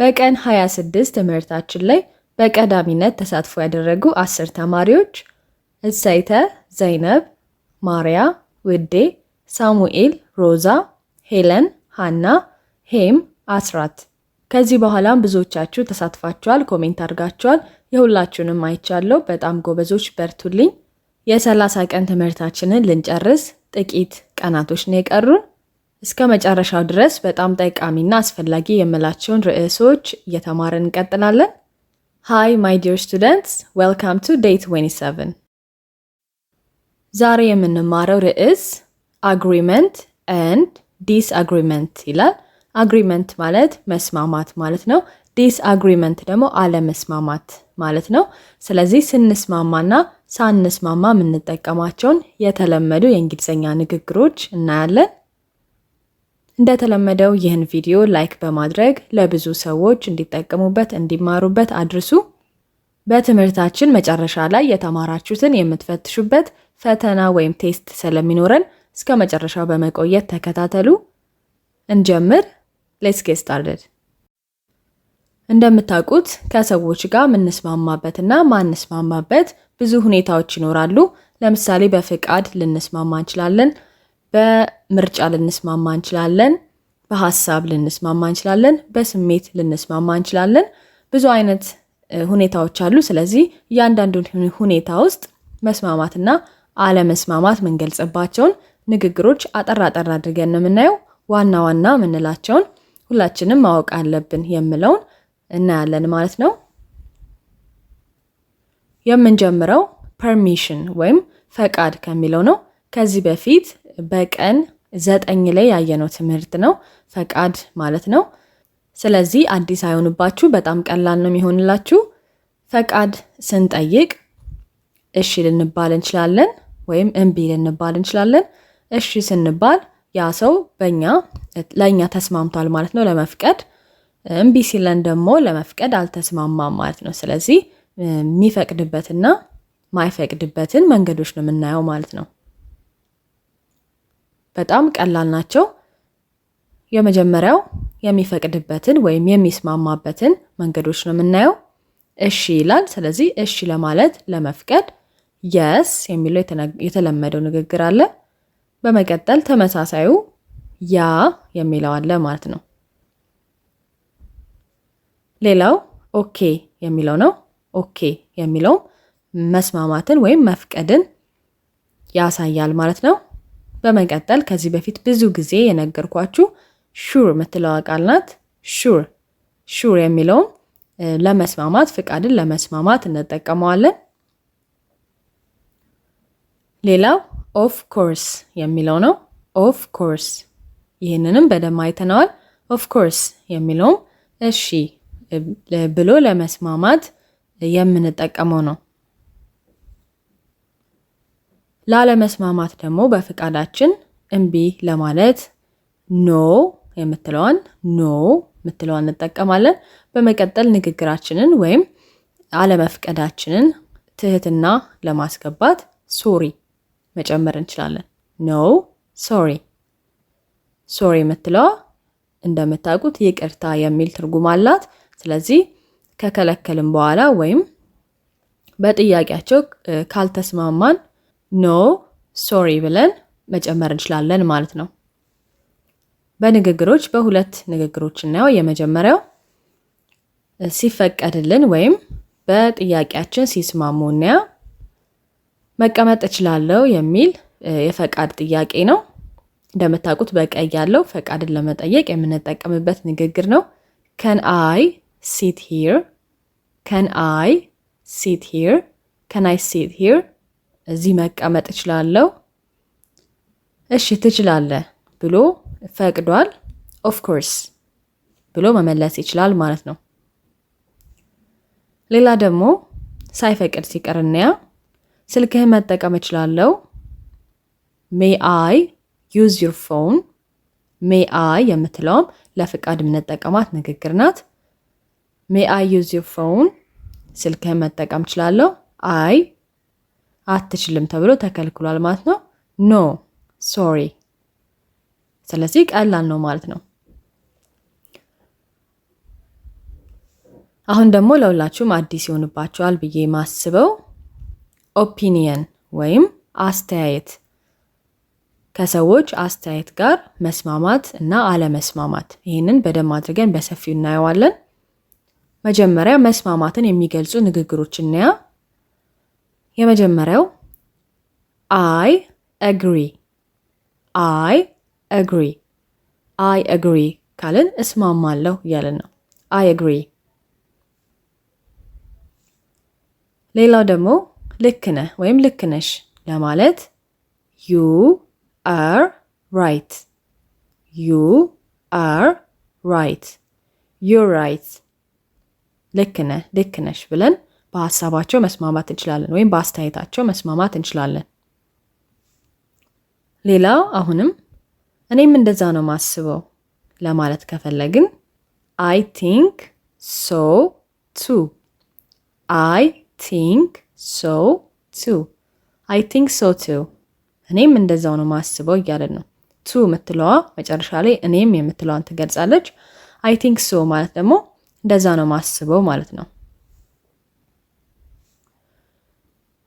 በቀን 26 ትምህርታችን ላይ በቀዳሚነት ተሳትፎ ያደረጉ 10 ተማሪዎች እሰይተ፣ ዘይነብ፣ ማሪያ፣ ውዴ፣ ሳሙኤል፣ ሮዛ፣ ሄለን፣ ሃና፣ ሄም፣ አስራት። ከዚህ በኋላም ብዙዎቻችሁ ተሳትፋችኋል፣ ኮሜንት አድርጋችኋል። የሁላችሁንም አይቻለሁ። በጣም ጎበዞች፣ በርቱልኝ። የ30 ቀን ትምህርታችንን ልንጨርስ ጥቂት ቀናቶች ነው የቀሩን። እስከ መጨረሻው ድረስ በጣም ጠቃሚና አስፈላጊ የምላቸውን ርዕሶች እየተማርን እንቀጥላለን። Hi my dear students, welcome to day 27. ዛሬ የምንማረው ርዕስ agreement and disagreement ይላል። agreement ማለት መስማማት ማለት ነው። disagreement ደግሞ አለመስማማት ማለት ነው። ስለዚህ ስንስማማና ሳንስማማ የምንጠቀማቸውን የተለመዱ የእንግሊዝኛ ንግግሮች እናያለን። እንደተለመደው ይህን ቪዲዮ ላይክ በማድረግ ለብዙ ሰዎች እንዲጠቀሙበት እንዲማሩበት አድርሱ። በትምህርታችን መጨረሻ ላይ የተማራችሁትን የምትፈትሹበት ፈተና ወይም ቴስት ስለሚኖረን እስከ መጨረሻው በመቆየት ተከታተሉ። እንጀምር። ሌትስ ጌት ስታርትድ። እንደምታውቁት ከሰዎች ጋር የምንስማማበትና ማንስማማበት ብዙ ሁኔታዎች ይኖራሉ። ለምሳሌ በፍቃድ ልንስማማ እንችላለን፣ በምርጫ ልንስማማ እንችላለን፣ በሐሳብ ልንስማማ እንችላለን፣ በስሜት ልንስማማ እንችላለን። ብዙ አይነት ሁኔታዎች አሉ። ስለዚህ እያንዳንዱን ሁኔታ ውስጥ መስማማትና አለመስማማት የምንገልጽባቸውን ንግግሮች አጠር አድርገን የምናየው ዋና ዋና የምንላቸውን ሁላችንም ማወቅ አለብን የምለውን እናያለን ማለት ነው። የምንጀምረው ፐርሚሽን ወይም ፈቃድ ከሚለው ነው። ከዚህ በፊት በቀን 9 ላይ ያየነው ትምህርት ነው ፈቃድ ማለት ነው። ስለዚህ አዲስ አይሆንባችሁ፣ በጣም ቀላል ነው የሚሆንላችሁ። ፈቃድ ስንጠይቅ እሺ ልንባል እንችላለን ወይም እምቢ ልንባል እንችላለን። እሺ ስንባል ያ ሰው ለእኛ ተስማምቷል ማለት ነው ለመፍቀድ። እምቢ ሲለን ደግሞ ለመፍቀድ አልተስማማም ማለት ነው። ስለዚህ የሚፈቅድበትና ማይፈቅድበትን መንገዶች ነው የምናየው ማለት ነው። በጣም ቀላል ናቸው። የመጀመሪያው የሚፈቅድበትን ወይም የሚስማማበትን መንገዶች ነው የምናየው። እሺ ይላል። ስለዚህ እሺ ለማለት ለመፍቀድ የስ የሚለው የተለመደው ንግግር አለ። በመቀጠል ተመሳሳዩ ያ የሚለው አለ ማለት ነው። ሌላው ኦኬ የሚለው ነው። ኦኬ የሚለው መስማማትን ወይም መፍቀድን ያሳያል ማለት ነው። በመቀጠል ከዚህ በፊት ብዙ ጊዜ የነገርኳችሁ ሹር የምትለዋ ቃል ናት። ሹር የሚለውን ለመስማማት ፍቃድን ለመስማማት እንጠቀመዋለን። ሌላው ኦፍ ኮርስ የሚለው ነው። ኦፍ ኮርስ ይህንንም በደንብ አይተነዋል። ኦፍ ኮርስ የሚለውም እሺ ብሎ ለመስማማት የምንጠቀመው ነው። ላለመስማማት ደግሞ በፍቃዳችን እምቢ ለማለት ኖ የምትለዋን እንጠቀማለን። በመቀጠል ንግግራችንን ወይም አለመፍቀዳችንን ትህትና ለማስገባት ሶሪ መጨመር እንችላለን። ኖ ሶሪ የምትለዋ እንደምታውቁት ይቅርታ የሚል ትርጉም አላት። ስለዚህ ከከለከልን በኋላ ወይም በጥያቄያቸው ካልተስማማን ኖ ሶሪ ብለን መጨመር እንችላለን ማለት ነው። በንግግሮች በሁለት ንግግሮች እናየው። የመጀመሪያው ሲፈቀድልን ወይም በጥያቄያችን ሲስማሙ እናያ። መቀመጥ እችላለሁ የሚል የፈቃድ ጥያቄ ነው። እንደምታውቁት በቀይ ያለው ፈቃድን ለመጠየቅ የምንጠቀምበት ንግግር ነው። Can I sit here? Can I sit here? Can I sit here? እዚህ መቀመጥ እችላለሁ። እሺ ትችላለህ ብሎ ፈቅዷል። ኦፍ ኮርስ ብሎ መመለስ ይችላል ማለት ነው። ሌላ ደግሞ ሳይፈቅድ ሲቀር እናያ። ስልክህን መጠቀም እችላለሁ። May I use your phone? May I የምትለውም ለፍቃድ የምንጠቀማት ንግግር ናት። May I use your phone? ስልክህን መጠቀም እችላለሁ። አይ አትችልም ተብሎ ተከልክሏል ማለት ነው። ኖ ሶሪ። ስለዚህ ቀላል ነው ማለት ነው። አሁን ደግሞ ለሁላችሁም አዲስ ይሆንባችኋል ብዬ ማስበው ኦፒኒየን ወይም አስተያየት፣ ከሰዎች አስተያየት ጋር መስማማት እና አለመስማማት። ይህንን በደንብ አድርገን በሰፊው እናየዋለን። መጀመሪያ መስማማትን የሚገልጹ ንግግሮች እናያ። የመጀመሪያው I agree። I agree። I agree ካልን እስማማለሁ እያልን ነው። I agree። ሌላው ደግሞ ልክ ነህ ወይም ልክ ነሽ ለማለት you are right። you are right። you're right። ልክ ነህ ልክ ነሽ ብለን በሀሳባቸው መስማማት እንችላለን ወይም በአስተያየታቸው መስማማት እንችላለን። ሌላው አሁንም እኔም እንደዛ ነው ማስበው ለማለት ከፈለግን I think so too። I think so too። I think so too። እኔም እንደዛው ነው ማስበው እያለን ነው። ቱ የምትለዋ መጨረሻ ላይ እኔም የምትለዋን ትገልጻለች። I think so ማለት ደግሞ እንደዛ ነው ማስበው ማለት ነው።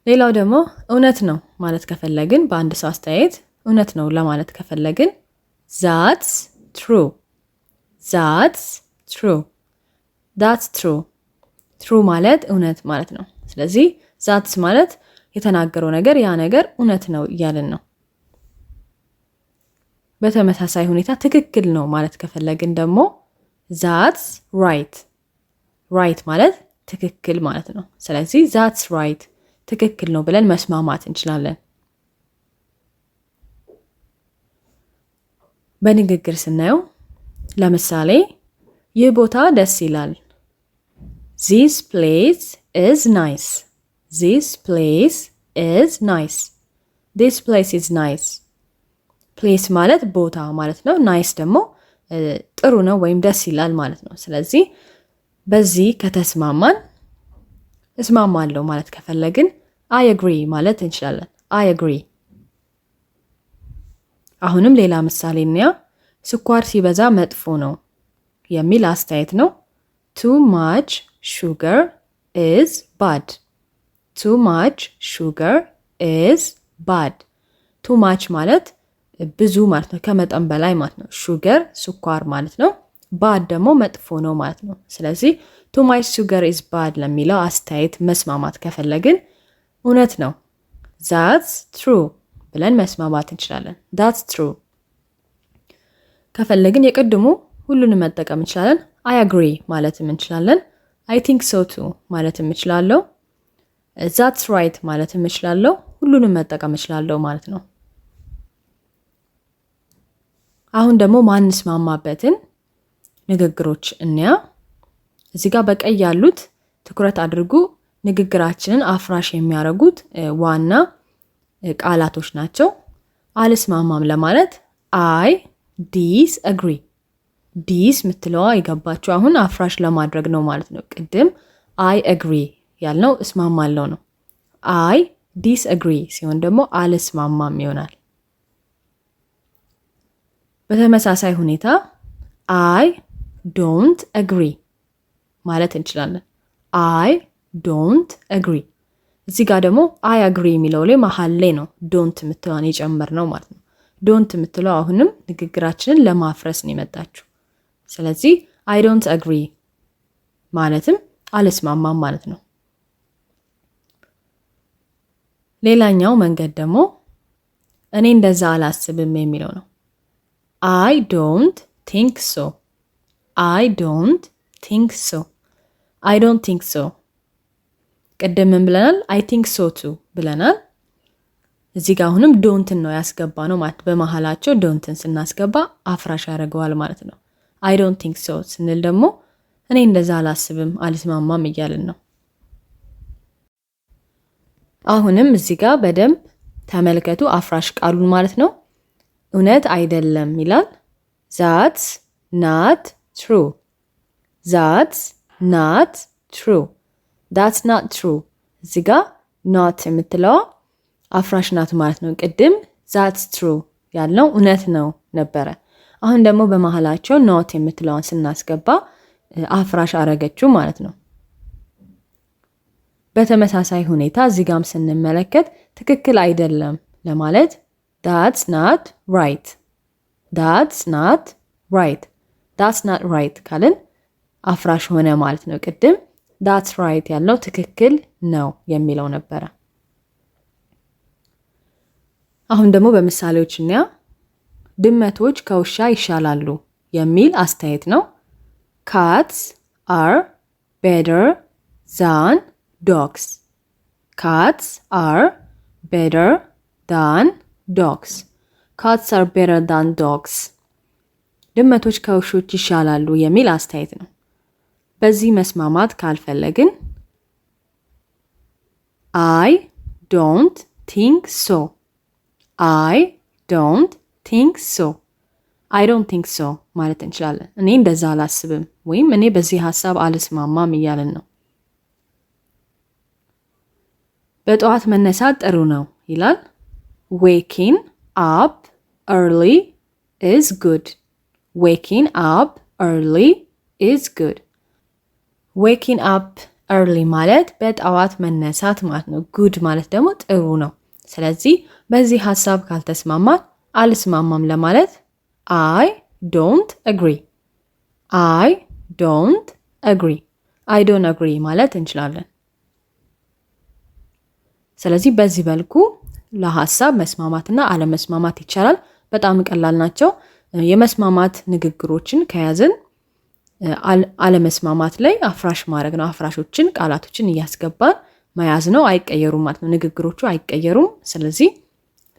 ሌላው ደግሞ እውነት ነው ማለት ከፈለግን በአንድ ሰው አስተያየት እውነት ነው ለማለት ከፈለግን that's true። that's true። that's true። true ማለት እውነት ማለት ነው። ስለዚህ that's ማለት የተናገረው ነገር ያ ነገር እውነት ነው እያልን ነው። በተመሳሳይ ሁኔታ ትክክል ነው ማለት ከፈለግን ደግሞ that's right። right ማለት ትክክል ማለት ነው። ስለዚህ that's right ትክክል ነው ብለን መስማማት እንችላለን። በንግግር ስናየው ለምሳሌ ይህ ቦታ ደስ ይላል። This place is nice። This place is nice። This place is nice። place ማለት ቦታ ማለት ነው። nice ደግሞ ጥሩ ነው ወይም ደስ ይላል ማለት ነው። ስለዚህ በዚህ ከተስማማን እስማማለሁ ማለት ከፈለግን I agree ማለት እንችላለን። I agree። አሁንም ሌላ ምሳሌ እንያ። ስኳር ሲበዛ መጥፎ ነው የሚል አስተያየት ነው። Too much sugar is bad። Too much sugar is bad። Too much ማለት ብዙ ማለት ነው፣ ከመጠን በላይ ማለት ነው። sugar ስኳር ማለት ነው። bad ደግሞ መጥፎ ነው ማለት ነው። ስለዚህ too much sugar is bad ለሚለው አስተያየት መስማማት ከፈለግን እውነት ነው that's true ብለን መስማማት እንችላለን። that's true። ከፈለግን የቅድሙ ሁሉንም መጠቀም እንችላለን። I agree ማለትም እንችላለን። I think so too ማለትም እንችላለሁ። that's right ማለትም እንችላለሁ። ሁሉንም መጠቀም እንችላለሁ ማለት ነው። አሁን ደግሞ ማንስማማበትን ንግግሮች እንያ። እዚህ ጋር በቀይ ያሉት ትኩረት አድርጉ። ንግግራችንን አፍራሽ የሚያደርጉት ዋና ቃላቶች ናቸው። አልስማማም ለማለት I disagree። ዲስ ምትለዋ ይገባችሁ አሁን አፍራሽ ለማድረግ ነው ማለት ነው። ቅድም I agree ያልነው እስማማለሁ ነው። I disagree ሲሆን ደግሞ አልስማማም ይሆናል። በተመሳሳይ ሁኔታ I don't agree ማለት እንችላለን። I don't agree። እዚህ ጋር ደግሞ I agree የሚለው ላይ መሀል ላይ ነው don't ምትለዋን የጨመርነው ማለት ነው። don't ምትለው አሁንም ንግግራችንን ለማፍረስ ነው የመጣችው። ስለዚህ I don't agree ማለትም አልስማማም ማለት ነው። ሌላኛው መንገድ ደግሞ እኔ እንደዛ አላስብም የሚለው ነው። I don't think so። I don't think so። I don't think so። ቅድም ምን ብለናል? I think so too ብለናል። እዚህ ጋር አሁንም ዶንትን ነው ያስገባ ነው ማለት በመሃላቸው ዶንትን ስናስገባ አፍራሽ ያደርገዋል ማለት ነው። I don't think so ስንል ደግሞ እኔ እንደዛ አላስብም አልስማማም እያልን ነው። አሁንም እዚህ ጋር በደንብ ተመልከቱ አፍራሽ ቃሉን ማለት ነው። እውነት አይደለም ይላል። That's not true። That's not true። That's not true። እዚህ ጋር not የምትለዋ አፍራሽ ናት ማለት ነው። ቅድም that's true ያልነው እውነት ነው ነበረ። አሁን ደግሞ በመሃላቸው not የምትለዋን ስናስገባ አፍራሽ አረገችው ማለት ነው። በተመሳሳይ ሁኔታ እዚህ ጋም ስንመለከት ትክክል አይደለም ለማለት that's not right that's not right that's not right ካልን አፍራሽ ሆነ ማለት ነው። ቅድም that's right ያለው ትክክል ነው የሚለው ነበረ። አሁን ደግሞ በምሳሌዎች እንያ ድመቶች ከውሻ ይሻላሉ የሚል አስተያየት ነው። cats are better than dogs cats are better than dogs cats are better than dogs ድመቶች ከውሾች ይሻላሉ የሚል አስተያየት ነው። በዚህ መስማማት ካልፈለግን I don't think so I don't think so I don't think so ማለት እንችላለን። እኔ እንደዛ አላስብም ወይም እኔ በዚህ ሐሳብ አልስማማም እያልን ነው። በጠዋት መነሳት ጥሩ ነው ይላል። waking up early is good waking up early is good waking up early ማለት በጠዋት መነሳት ማለት ነው። good ማለት ደግሞ ጥሩ ነው። ስለዚህ በዚህ ሐሳብ ካልተስማማን አልስማማም ለማለት I don't agree I don't agree I don't agree ማለት እንችላለን። ስለዚህ በዚህ መልኩ ለሐሳብ መስማማትና አለመስማማት ይቻላል። በጣም ቀላል ናቸው። የመስማማት ንግግሮችን ከያዝን አለመስማማት ላይ አፍራሽ ማድረግ ነው። አፍራሾችን ቃላቶችን እያስገባን መያዝ ነው። አይቀየሩም ማለት ነው። ንግግሮቹ አይቀየሩም። ስለዚህ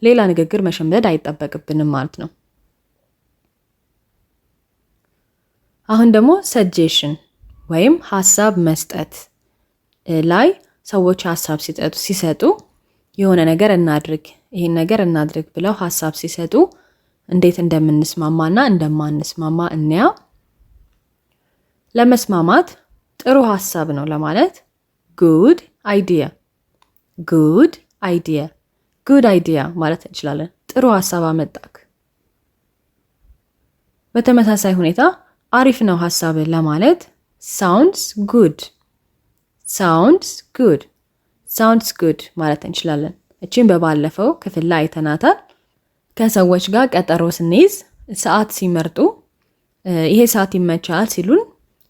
ሌላ ንግግር መሸምደድ አይጠበቅብንም ማለት ነው። አሁን ደግሞ ሰጀሽን ወይም ሐሳብ መስጠት ላይ ሰዎች ሐሳብ ሲሰጡ የሆነ ነገር እናድርግ ይሄን ነገር እናድርግ ብለው ሐሳብ ሲሰጡ እንዴት እንደምንስማማና እንደማንስማማ እንያ። ለመስማማት ጥሩ ሐሳብ ነው ለማለት good idea good idea good idea ማለት እንችላለን። ጥሩ ሐሳብ አመጣክ። በተመሳሳይ ሁኔታ አሪፍ ነው ሐሳብ ለማለት sounds good sounds good sounds good ማለት እንችላለን። እቺን በባለፈው ክፍል ላይ አይተናታል። ከሰዎች ጋር ቀጠሮ ስንይዝ ሰዓት ሲመርጡ ይሄ ሰዓት ይመቻል ሲሉን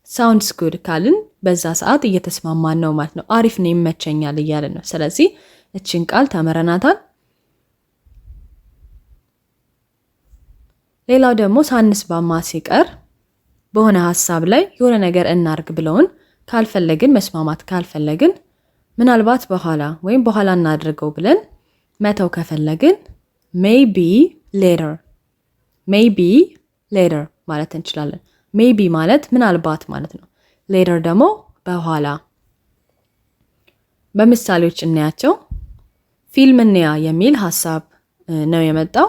sounds good ካልን በዛ ሰዓት እየተስማማን ነው ማለት ነው። አሪፍ ነው ይመቸኛል እያልን ነው። ስለዚህ እቺን ቃል ተመረናታል። ሌላው ደግሞ ሳንስማማ ሲቀር በሆነ ሐሳብ ላይ የሆነ ነገር እናርግ ብለውን ካልፈለግን መስማማት ካልፈለግን ምናልባት በኋላ ወይም በኋላ እናድርገው ብለን መተው ከፈለግን maybe later ማለት እንችላለን። maybe ማለት ምናልባት ማለት ነው። later ደግሞ በኋላ። በምሳሌዎች እናያቸው። ፊልም እንያ የሚል ሐሳብ ነው የመጣው።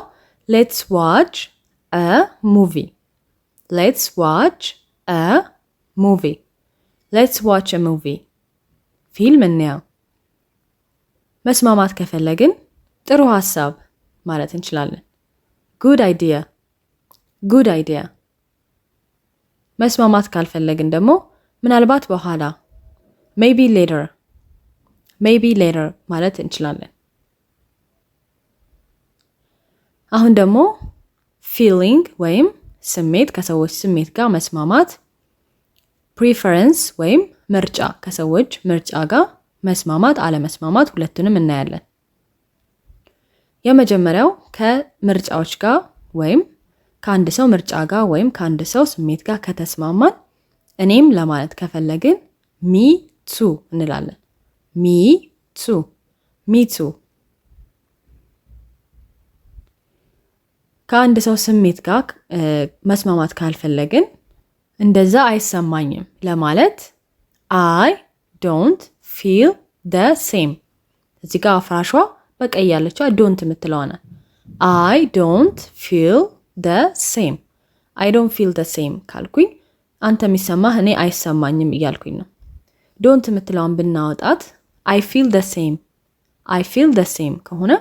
let's watch a movie let's watch a movie let's watch a movie ፊልም እንያ። መስማማት ከፈለግን ጥሩ ሐሳብ ማለት እንችላለን። good idea መስማማት ካልፈለግን ደግሞ ምናልባት በኋላ maybe later ማለት እንችላለን። አሁን ደግሞ feeling ወይም ስሜት ከሰዎች ስሜት ጋር መስማማት። preference ወይም ምርጫ ከሰዎች ምርጫ ጋር መስማማት አለመስማማት ሁለቱንም እናያለን። የመጀመሪያው ከምርጫዎች ጋር ወይም ከአንድ ሰው ምርጫ ጋር ወይም ከአንድ ሰው ስሜት ጋር ከተስማማን እኔም ለማለት ከፈለግን me too እንላለን። me too ከአንድ ሰው ስሜት ጋር መስማማት ካልፈለግን እንደዛ አይሰማኝም ለማለት I don't feel the same እዚህ ጋር አፍራሿ በቀይ ያለችው don't የምትለዋና I don't feel the same ካልኩኝ አንተ የሚሰማህ እኔ አይሰማኝም እያልኩኝ ነው። don't የምትለዋን ብናወጣት I feel the same ከሆነ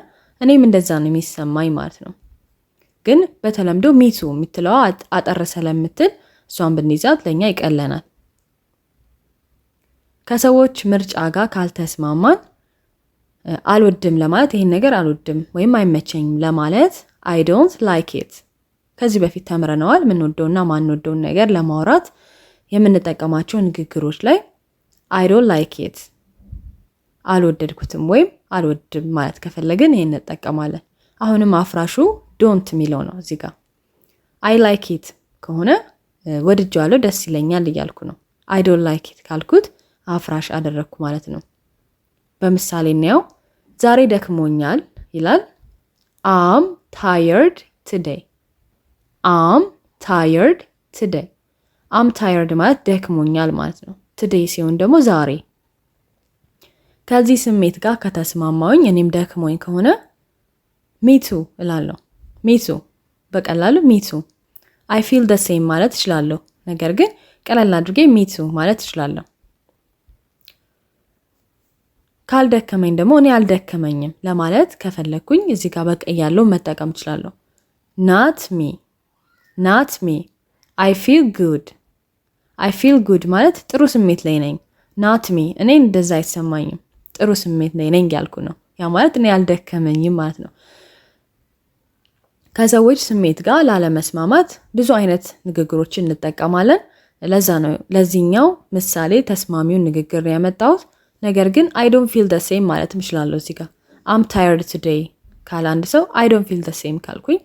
እኔም እንደዛ ነው የሚሰማኝ ማለት ነው። ግን በተለምዶ me too የምትለዋ አጠር ስለምትል እሷን ብንይዛት ለኛ ይቀለናል። ከሰዎች ምርጫ ጋር ካልተስማማን አልወድም ለማለት ይሄን ነገር አልወድም ወይም አይመቸኝም ለማለት I don't like it። ከዚህ በፊት ተምረነዋል። ምንወደውና ማንወደውን ነገር ለማውራት የምንጠቀማቸው ንግግሮች ላይ I don't like it አልወደድኩትም ወይም አልወድም ማለት ከፈለግን ይሄን እንጠቀማለን። አሁንም አፍራሹ don't የሚለው ነው እዚህ ጋር። I like it ከሆነ ወድጄዋለሁ ደስ ይለኛል እያልኩ ነው። I don't like it ካልኩት አፍራሽ አደረግኩ ማለት ነው። በምሳሌ ነው ዛሬ ደክሞኛል ይላል። I'm tired today። I'm tired today። I'm tired ማለት ደክሞኛል ማለት ነው። today ሲሆን ደግሞ ዛሬ። ከዚህ ስሜት ጋር ከተስማማውኝ እኔም ደክሞኝ ከሆነ me too እላለሁ። me too በቀላሉ me too። I feel the same ማለት እችላለሁ። ነገር ግን ቀለል አድርጌ me too ማለት እችላለሁ። ካልደከመኝ ደግሞ እኔ አልደከመኝም ለማለት ከፈለኩኝ እዚህ ጋር በቀይ ያለው መጠቀም እችላለሁ። not me not me I feel good። I feel good ማለት ጥሩ ስሜት ላይ ነኝ። not me እኔ እንደዛ አይሰማኝም ጥሩ ስሜት ላይ ነኝ ያልኩ ነው። ያ ማለት እኔ አልደከመኝም ማለት ነው። ከሰዎች ስሜት ጋር ላለመስማማት ብዙ አይነት ንግግሮችን እንጠቀማለን። ለዛ ነው ለዚህኛው ምሳሌ ተስማሚውን ንግግር ያመጣሁት። ነገር ግን I don't feel the same ማለት እችላለሁ እዚህ ጋር I'm tired today ካለ አንድ ሰው I don't feel the same ካልኩኝ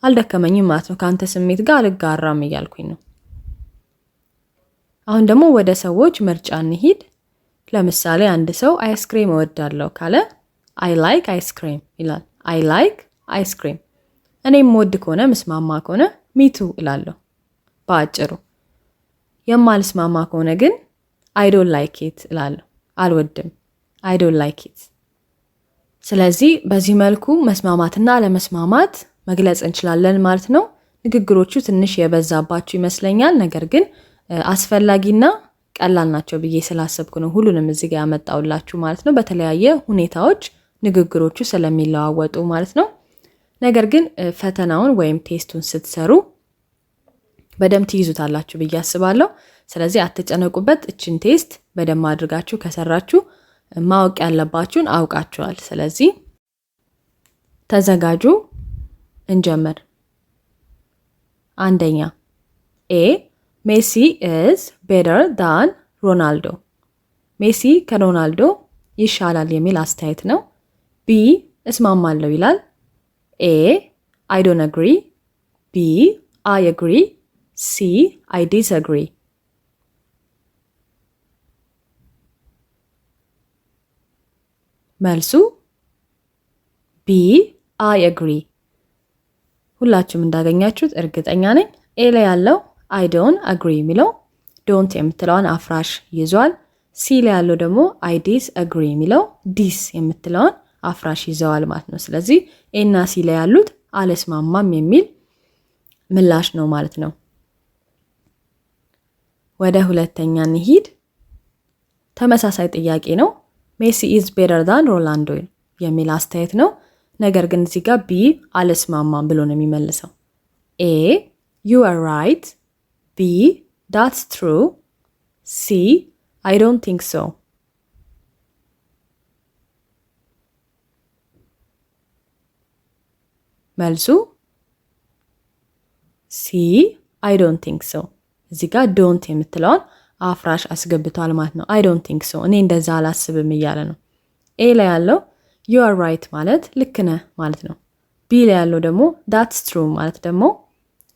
አልደከመኝም ማለት ነው። ካንተ ስሜት ጋር አልጋራም እያልኩኝ ነው። አሁን ደግሞ ወደ ሰዎች ምርጫ እንሂድ። ለምሳሌ አንድ ሰው አይስክሬም እወዳለሁ ካለ I like ice cream ይላል። I like ice cream። እኔም ወድ ከሆነ ምስማማ ከሆነ me too እላለሁ በአጭሩ። የማልስማማ ከሆነ ግን I don't like it እላለሁ። አልወድም I don't like it። ስለዚህ በዚህ መልኩ መስማማትና አለመስማማት መግለጽ እንችላለን ማለት ነው። ንግግሮቹ ትንሽ የበዛባችሁ ይመስለኛል። ነገር ግን አስፈላጊና ቀላል ናቸው ብዬ ስላሰብኩ ነው ሁሉንም እዚህ ጋር ያመጣውላችሁ ማለት ነው። በተለያየ ሁኔታዎች ንግግሮቹ ስለሚለዋወጡ ማለት ነው። ነገር ግን ፈተናውን ወይም ቴስቱን ስትሰሩ በደንብ ትይዙታላችሁ ብዬ አስባለሁ። ስለዚህ አትጨነቁበት። እችን ቴስት በደንብ አድርጋችሁ ከሰራችሁ ማወቅ ያለባችሁን አውቃችኋል። ስለዚህ ተዘጋጁ፣ እንጀምር። አንደኛ A ሜሲ is better than ሮናልዶ። ሜሲ ከሮናልዶ ይሻላል የሚል አስተያየት ነው። B እስማማለሁ ይላል። A I don't agree። B I agree። C I disagree። መልሱ B I agree። ሁላችሁም እንዳገኛችሁት እርግጠኛ ነኝ። ኤ ላይ ያለው I don't agree የሚለው don't የምትለውን አፍራሽ ይዟል። ሲ ላይ ያለው ደግሞ I disagree የሚለው ዲስ የምትለውን አፍራሽ ይዘዋል ማለት ነው። ስለዚህ ኤ እና ሲ ላይ ያሉት አልስማማም የሚል ምላሽ ነው ማለት ነው። ወደ ሁለተኛ እንሂድ። ተመሳሳይ ጥያቄ ነው። ሜሲ is better than ሮናልዶ የሚል አስተያየት ነው። ነገር ግን እዚህ ጋር ቢ አልስማማም ብሎ ነው የሚመልሰው። ኤ you are right። B that's true። C I don't think so። መልሱ C I don't think so። እዚህ ጋር don't የምትለውን አፍራሽ አስገብቷል ማለት ነው። I don't think so እኔ እንደዛ አላስብም እያለ ነው። ኤ ላይ ያለው you are right ማለት ልክ ነህ ማለት ነው። ቢ ላይ ያለው ደግሞ that's true ማለት ደግሞ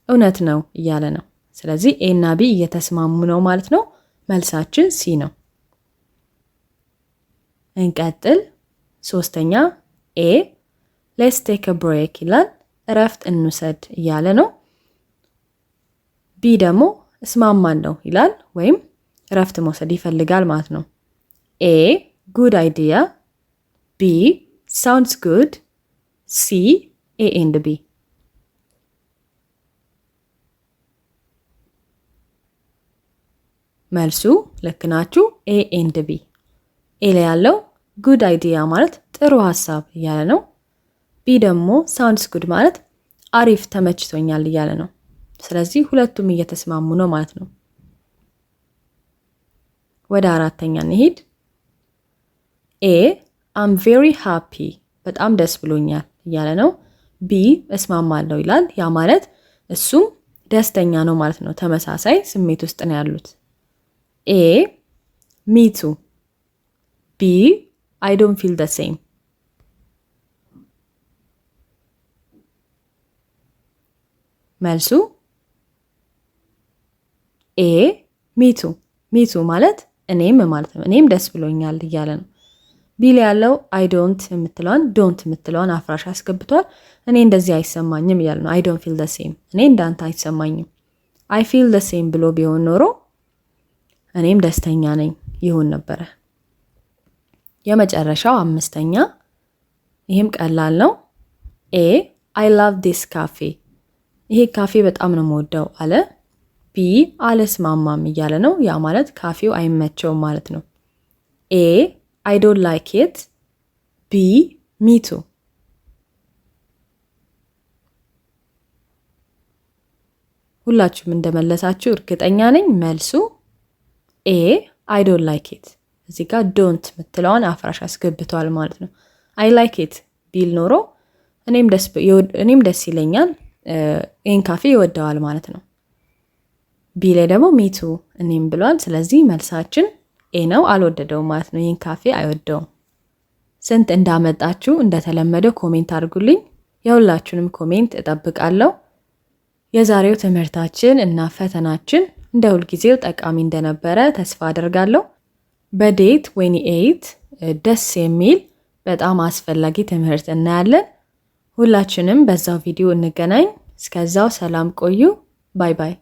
እውነት ነው እያለ ነው። ስለዚህ ኤ እና ቢ እየተስማሙ ነው ማለት ነው። መልሳችን ሲ ነው። እንቀጥል። ሶስተኛ ኤ let's take a break ይላል። እረፍት እንውሰድ እያለ ነው። ቢ ደግሞ እስማማለሁ ይላል ወይም እረፍት መውሰድ ይፈልጋል ማለት ነው። ኤ good idea። B sounds good። C A and B። መልሱ ልክ ናችሁ። A and B። ኤ ላይ ያለው good idea ማለት ጥሩ ሐሳብ እያለ ነው። ቢ ደግሞ sounds good ማለት አሪፍ ተመችቶኛል እያለ ነው። ስለዚህ ሁለቱም እየተስማሙ ነው ማለት ነው። ወደ አራተኛ እንሂድ። ኤ I'm very happy በጣም ደስ ብሎኛል እያለ ነው። ቢ እስማማለሁ ይላል። ያ ማለት እሱም ደስተኛ ነው ማለት ነው። ተመሳሳይ ስሜት ውስጥ ነው ያሉት። ኤ me too። ቢ I don't feel the same። መልሱ ኤ ሚቱ ሚቱ ማለት እኔም ማለት ነው። እኔም ደስ ብሎኛል እያለ ነው። ቢል ያለው አይ ዶንት የምትለዋን ዶንት የምትለዋን አፍራሽ አስገብቷል። እኔ እንደዚህ አይሰማኝም እያለ ነው። አይ ዶንት ፊል ዘ ሴም እኔ እንዳንተ አይሰማኝም። አይ ፊል ዘ ሴም ብሎ ቢሆን ኖሮ እኔም ደስተኛ ነኝ ይሆን ነበረ። የመጨረሻው አምስተኛ፣ ይህም ቀላል ነው። ኤ አይ ላቭ ዲስ ካፌ ይሄ ካፌ በጣም ነው የምወደው አለ። ቢ አልስማማም እያለ ነው። ያ ማለት ካፌው አይመቸውም ማለት ነው። ኤ I don't like it። ቢ me too። ሁላችሁም እንደመለሳችሁ እርግጠኛ ነኝ። መልሱ ኤ I don't like it። እዚህ ጋር ዶንት ምትለዋን አፍራሽ አስገብቷል ማለት ነው። I like it ቢል ኖሮ እኔም ደስ ይለኛል፣ ይህን ካፌ ይወደዋል ማለት ነው። ቢ ላይ ደግሞ me too እኔም ብሏል። ስለዚህ መልሳችን ኤ ነው። አልወደደውም ማለት ነው። ይህን ካፌ አይወደውም። ስንት እንዳመጣችሁ እንደተለመደው ኮሜንት አድርጉልኝ። የሁላችሁንም ኮሜንት እጠብቃለሁ። የዛሬው ትምህርታችን እና ፈተናችን እንደ ሁልጊዜው ጠቃሚ እንደነበረ ተስፋ አደርጋለሁ። በዴት 28 ደስ የሚል በጣም አስፈላጊ ትምህርት እናያለን። ሁላችንም በዛው ቪዲዮ እንገናኝ። እስከዛው ሰላም ቆዩ። ባይ ባይ።